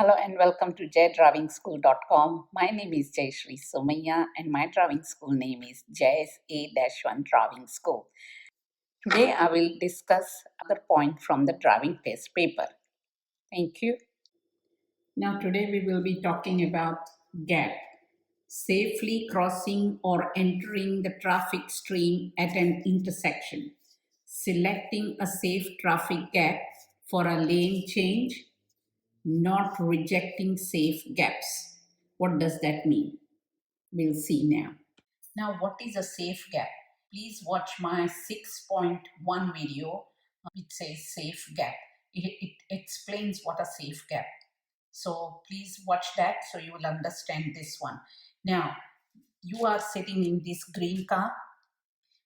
Hello and welcome to JDrivingSchool.com. My name is Jayashree Somaya and my driving school name is JSA-1 Driving School. Today I will discuss other point from the driving test paper. Thank you. Now today we will be talking about gap. Safely crossing or entering the traffic stream at an intersection. Selecting a safe traffic gap for a lane change. Not rejecting safe gaps. What does that mean? We'll see now. Now, what is a safe gap? Please watch my 6.1 video. It says safe gap. It explains what a safe gap. So please watch that so you will understand this one. Now, you are sitting in this green car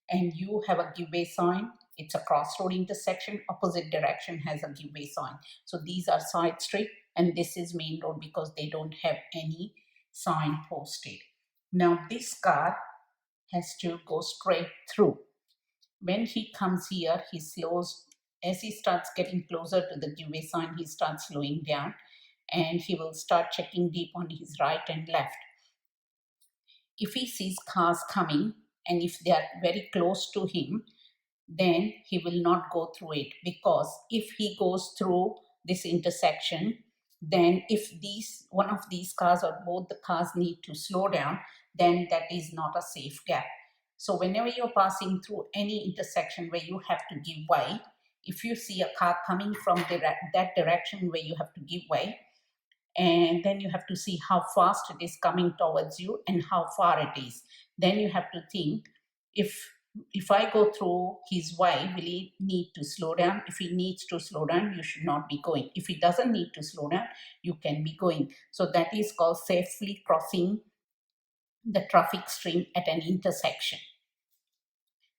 and you have a give way sign. It's a crossroad intersection, opposite direction has a give way sign. So these are side street and this is main road because they don't have any sign posted. Now this car has to go straight through. When he comes here, he slows. As he starts getting closer to the give way sign, he starts slowing down and he will start checking deep on his right and left. If he sees cars coming and if they are very close to him, then he will not go through it, because if he goes through this intersection, then if one of these cars or both the cars need to slow down, then that is not a safe gap. So whenever you're passing through any intersection where you have to give way, if you see a car coming from that direction where you have to give way, and then you have to see how fast it is coming towards you and how far it is. Then you have to think, if I go through his way, will he need to slow down? If he needs to slow down, you should not be going. If he doesn't need to slow down, you can be going. So that is called safely crossing the traffic stream at an intersection.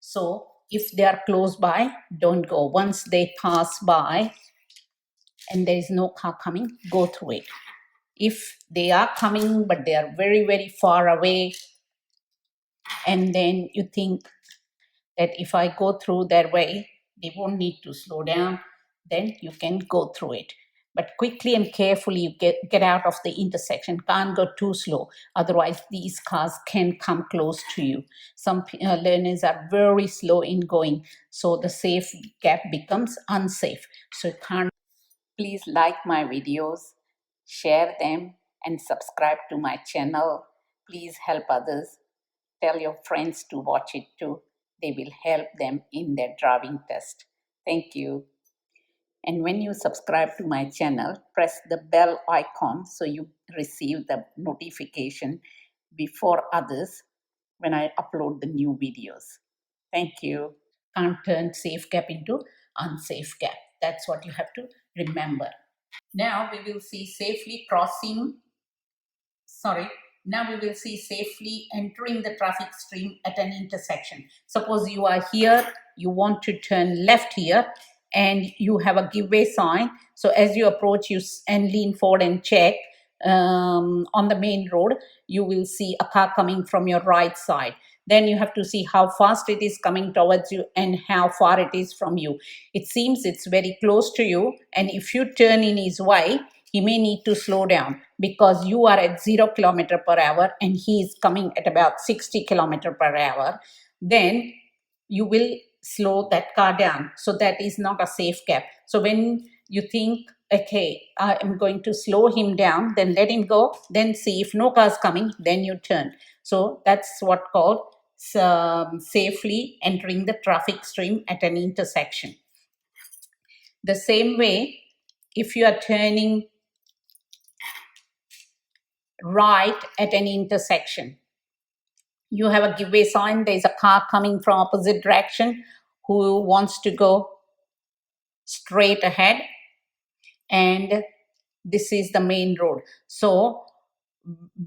So if they are close by, don't go. Once they pass by and there is no car coming, go through it. If they are coming but they are very, very far away, and then you think that if I go through their way, they won't need to slow down, then you can go through it. But quickly and carefully you get out of the intersection. Can't go too slow, otherwise these cars can come close to you. Some learners are very slow in going, so the safe gap becomes unsafe. So you can't. Please like my videos, share them, and subscribe to my channel. Please help others. Tell your friends to watch it too. They will help them in their driving test. Thank you. And when you subscribe to my channel, press the bell icon so you receive the notification before others when I upload the new videos. Thank you. Can't turn safe gap into unsafe gap. That's what you have to remember. Now we will see safely entering the traffic stream at an intersection. Suppose you are here, you want to turn left here, and you have a give way sign. So as you approach and lean forward and check on the main road, you will see a car coming from your right side. Then you have to see how fast it is coming towards you and how far it is from you. It seems it's very close to you, and if you turn in his way, he may need to slow down because you are at 0 km/h and he is coming at about 60 km/h. Then you will slow that car down. So that is not a safe gap. So when you think, okay, I am going to slow him down, then let him go, then see if no car is coming, then you turn. So that's what called safely entering the traffic stream at an intersection. The same way, if you are turning right at an intersection, you have a give way sign, there's a car coming from opposite direction who wants to go straight ahead, and this is the main road. So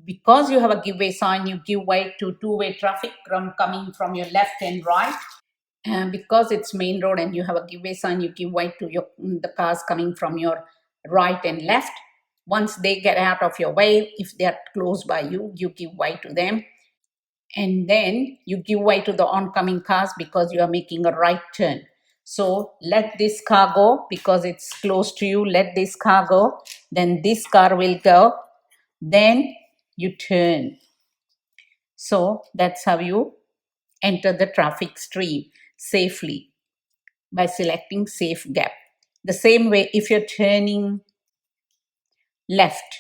because you have a give way sign, you give way to two-way traffic coming from your left and right. And because it's main road and you have a give way sign, you give way to the cars coming from your right and left. Once they get out of your way, if they are close by you, you give way to them. And then you give way to the oncoming cars because you are making a right turn. So let this car go because it's close to you. Let this car go. Then this car will go. Then you turn. So that's how you enter the traffic stream safely, by selecting safe gap. The same way, if you're turning left,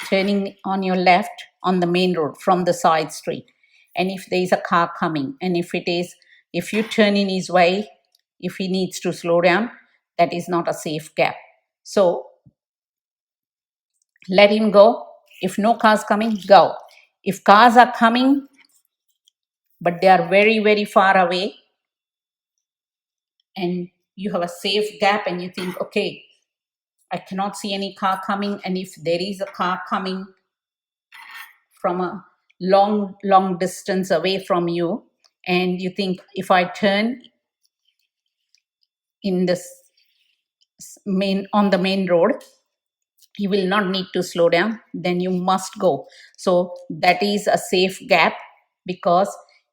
turning on your left on the main road from the side street, and if there is a car coming, and if you turn in his way, if he needs to slow down, that is not a safe gap. So let him go. If no cars coming, go. If cars are coming but they are very very far away, and you have a safe gap, and you think, okay, I cannot see any car coming, and if there is a car coming from a long distance away from you, and you think, if I turn in this main on the main road, you will not need to slow down, then you must go. So that is a safe gap, because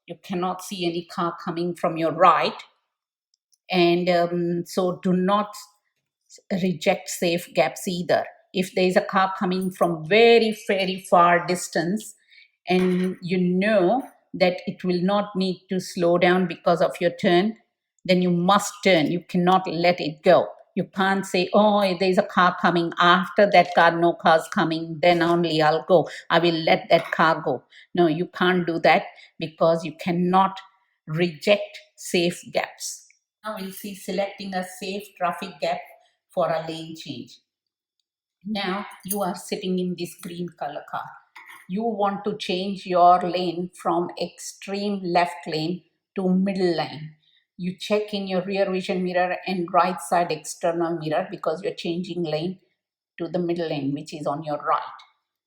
you cannot see any car coming from your right. And so do not reject safe gaps either. If there is a car coming from very very far distance, and you know that it will not need to slow down because of your turn, then you must turn. You cannot let it go. You can't say, oh, there's a car coming, after that car no car's coming, then only I'll go, I will let that car go. No, you can't do that, because you cannot reject safe gaps. Now we'll see selecting a safe traffic gap for a lane change. Now you are sitting in this green color car. You want to change your lane from extreme left lane to middle lane. You check in your rear vision mirror and right side external mirror, because you're changing lane to the middle lane, which is on your right.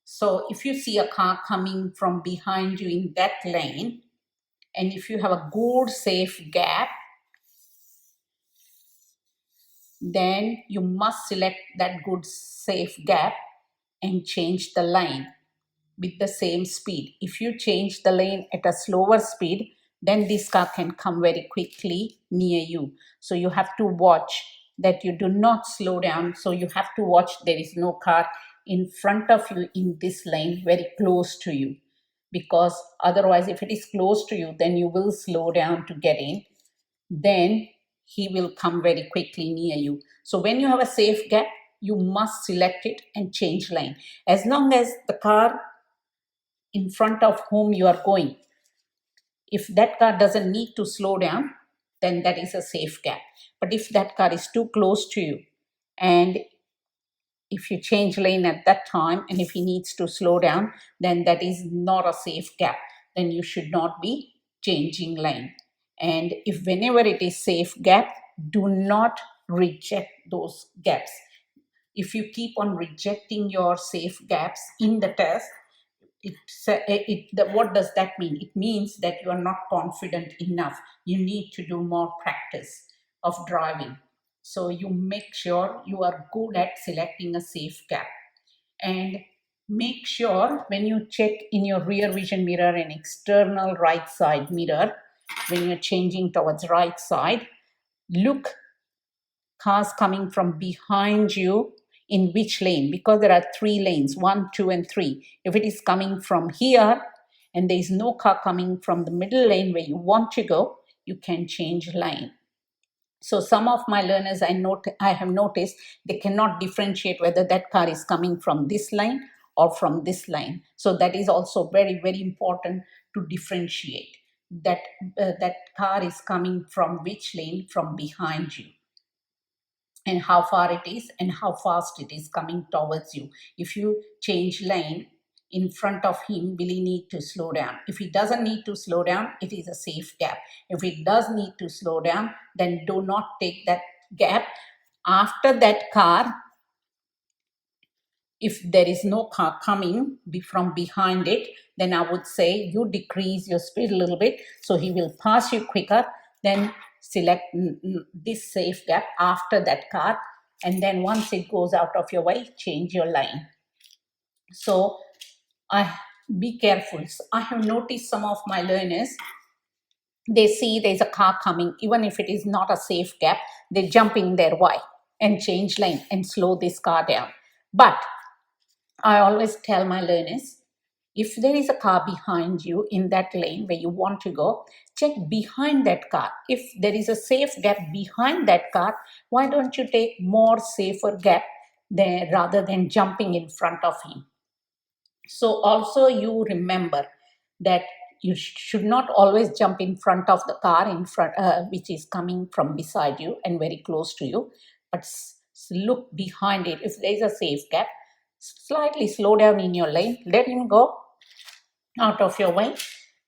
So if you see a car coming from behind you in that lane, and if you have a good safe gap, then you must select that good safe gap and change the lane with the same speed. If you change the lane at a slower speed, then this car can come very quickly near you. So you have to watch that you do not slow down. So you have to watch there is no car in front of you in this lane very close to you, because otherwise if it is close to you, then you will slow down to get in, then he will come very quickly near you. So when you have a safe gap, you must select it and change lane. As long as the car in front of whom you are going, if that car doesn't need to slow down, then that is a safe gap. But if that car is too close to you, and if you change lane at that time, and if he needs to slow down, then that is not a safe gap. Then you should not be changing lane. And if whenever it is safe gap, do not reject those gaps. If you keep on rejecting your safe gaps in the test, what does that mean? It means that you are not confident enough. You need to do more practice of driving. So you make sure you are good at selecting a safe gap. And make sure when you check in your rear vision mirror and external right side mirror, when you're changing towards right side, look cars coming from behind you in which lane, because there are three lanes, 1, 2 and 3. If it is coming from here and there is no car coming from the middle lane where you want to go, you can change lane. So some of my learners, I have noticed, they cannot differentiate whether that car is coming from this line or from this line. So that is also very very important to differentiate that that car is coming from which lane from behind you, and how far it is and how fast it is coming towards you. If you change lane in front of him, will he need to slow down? If he doesn't need to slow down, it is a safe gap. If he does need to slow down, then do not take that gap. After that car, if there is no car coming from behind it, then I would say you decrease your speed a little bit, so he will pass you quicker. Then select this safe gap after that car, and then once it goes out of your way, change your lane. So be careful. So I have noticed some of my learners, They see there's a car coming, even if it is not a safe gap, they jump in their way and change lane and slow this car down. But I always tell my learners, if there is a car behind you in that lane where you want to go, check behind that car. If there is a safe gap behind that car, why don't you take more safer gap there rather than jumping in front of him? So also you remember that you should not always jump in front of the car in front which is coming from beside you and very close to you, but look behind it. If there is a safe gap, slightly slow down in your lane, let him go out of your way.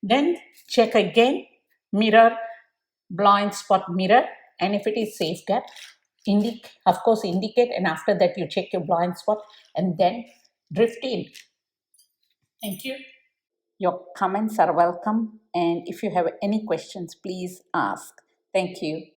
Then check again, mirror, blind spot mirror, and if it is safe gap, of course indicate, and after that you check your blind spot and then drift in. Thank you. Your comments are welcome, and if you have any questions, please ask. Thank you.